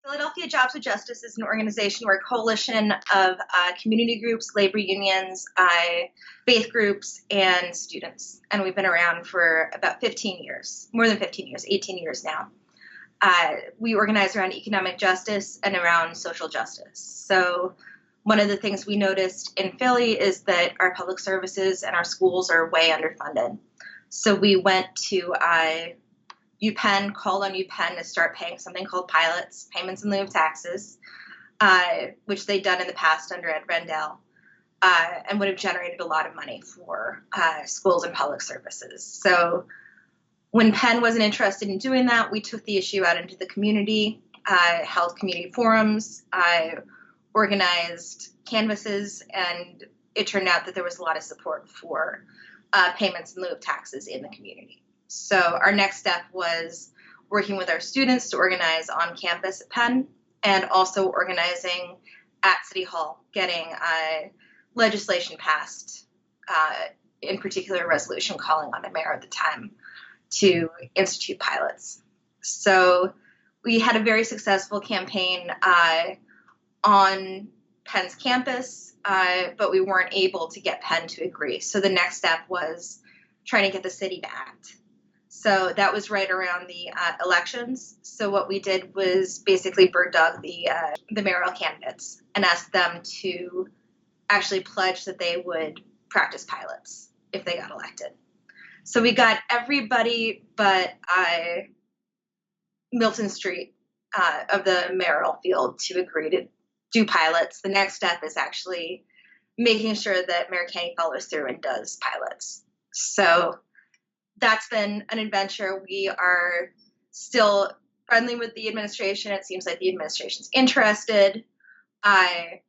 Philadelphia Jobs with Justice is an organization. We're a coalition of community groups, labor unions, faith groups, and students. And we've been around for about 15 years, more than 15 years, 18 years now. We organize around economic justice and around social justice. So one of the things we noticed in Philly is that our public services and our schools are way underfunded. So we went to UPenn, called on UPenn to start paying something called pilots, payments in lieu of taxes, which they'd done in the past under Ed Rendell, and would have generated a lot of money for schools and public services. So when Penn wasn't interested in doing that, we took the issue out into the community, held community forums, organized canvases, and it turned out that there was a lot of support for payments in lieu of taxes in the community. So our next step was working with our students to organize on campus at Penn and also organizing at City Hall, getting legislation passed, in particular a resolution calling on the mayor at the time to institute pilots. So we had a very successful campaign on Penn's campus, but we weren't able to get Penn to agree. So the next step was trying to get the city to act. So that was right around the elections. So what we did was basically bird dog the mayoral candidates and asked them to actually pledge that they would practice pilots if they got elected. So we got everybody but Milton Street of the mayoral field to agree to do pilots. The next step is actually making sure that Mayor Kenney follows through and does pilots. So that's been an adventure. We are still friendly with the administration. It seems like the administration's interested.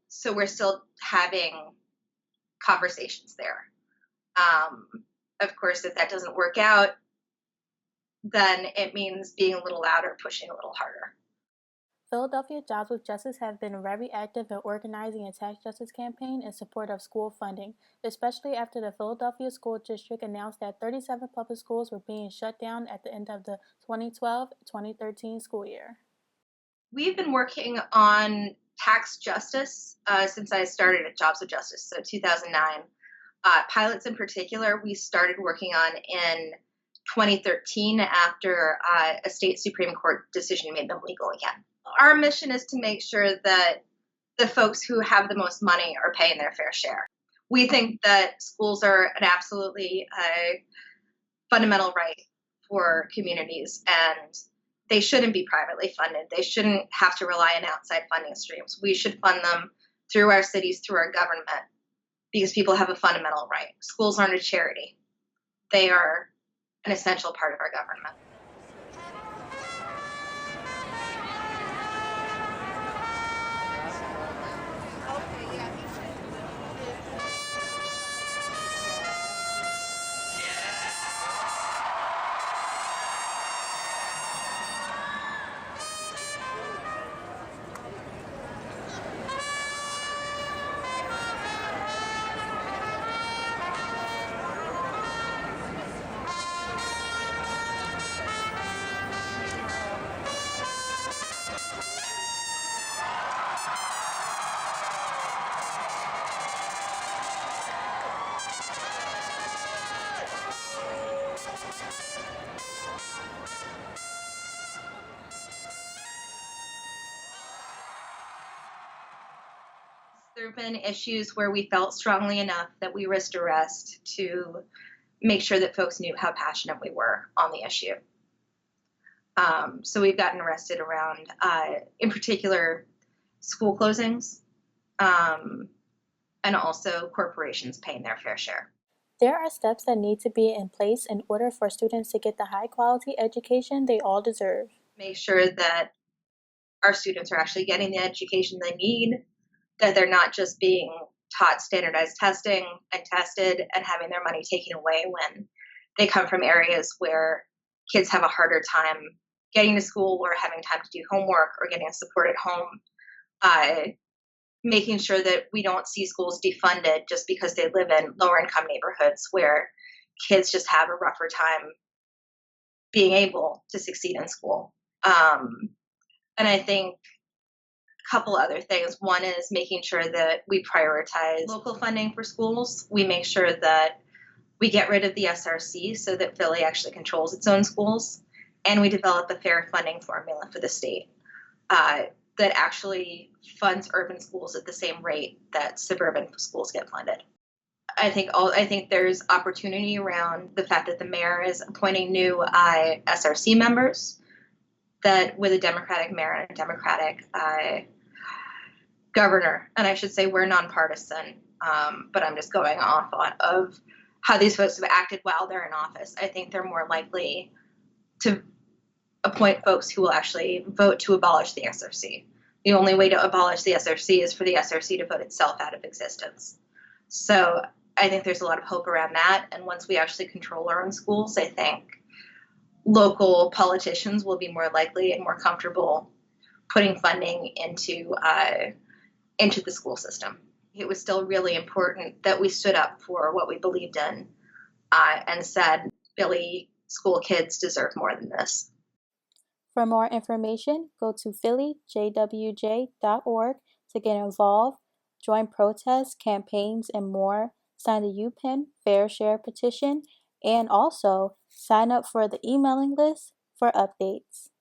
So we're still having conversations there. Of course, if that doesn't work out, then it means being a little louder, pushing a little harder. Philadelphia Jobs with Justice have been very active in organizing a tax justice campaign in support of school funding, especially after the Philadelphia School District announced that 37 public schools were being shut down at the end of the 2012-2013 school year. We've been working on tax justice since I started at Jobs with Justice, so 2009. Pilots in particular, we started working on in 2013 after a state Supreme Court decision made them legal again. Our mission is to make sure that the folks who have the most money are paying their fair share. We think that schools are an absolutely fundamental right for communities, and they shouldn't be privately funded. They shouldn't have to rely on outside funding streams. We should fund them through our cities, through our government, because people have a fundamental right. Schools aren't a charity. They are an essential part of our government. There have been issues where we felt strongly enough that we risked arrest to make sure that folks knew how passionate we were on the issue. So we've gotten arrested around, in particular, school closings, and also corporations paying their fair share. There are steps that need to be in place in order for students to get the high-quality education they all deserve. Make sure that our students are actually getting the education they need, that they're not just being taught standardized testing and tested and having their money taken away when they come from areas where kids have a harder time getting to school or having time to do homework or getting support at home. Making sure that we don't see schools defunded just because they live in lower income neighborhoods where kids just have a rougher time being able to succeed in school. And I think couple other things. One is making sure that we prioritize local funding for schools. We make sure that we get rid of the SRC so that Philly actually controls its own schools, and we develop a fair funding formula for the state that actually funds urban schools at the same rate that suburban schools get funded. I think there's opportunity around the fact that the mayor is appointing new SRC members. That with a Democratic mayor and a Democratic governor, and I should say we're nonpartisan, but I'm just going off of how these folks have acted while they're in office. I think they're more likely to appoint folks who will actually vote to abolish the SRC. The only way to abolish the SRC is for the SRC to vote itself out of existence. So I think there's a lot of hope around that. And once we actually control our own schools, I think local politicians will be more likely and more comfortable putting funding into the school system. It was still really important that we stood up for what we believed in and said, Philly school kids deserve more than this. For more information, go to phillyjwj.org to get involved, join protests, campaigns, and more, sign the UPenn Fair Share petition, and also sign up for the emailing list for updates.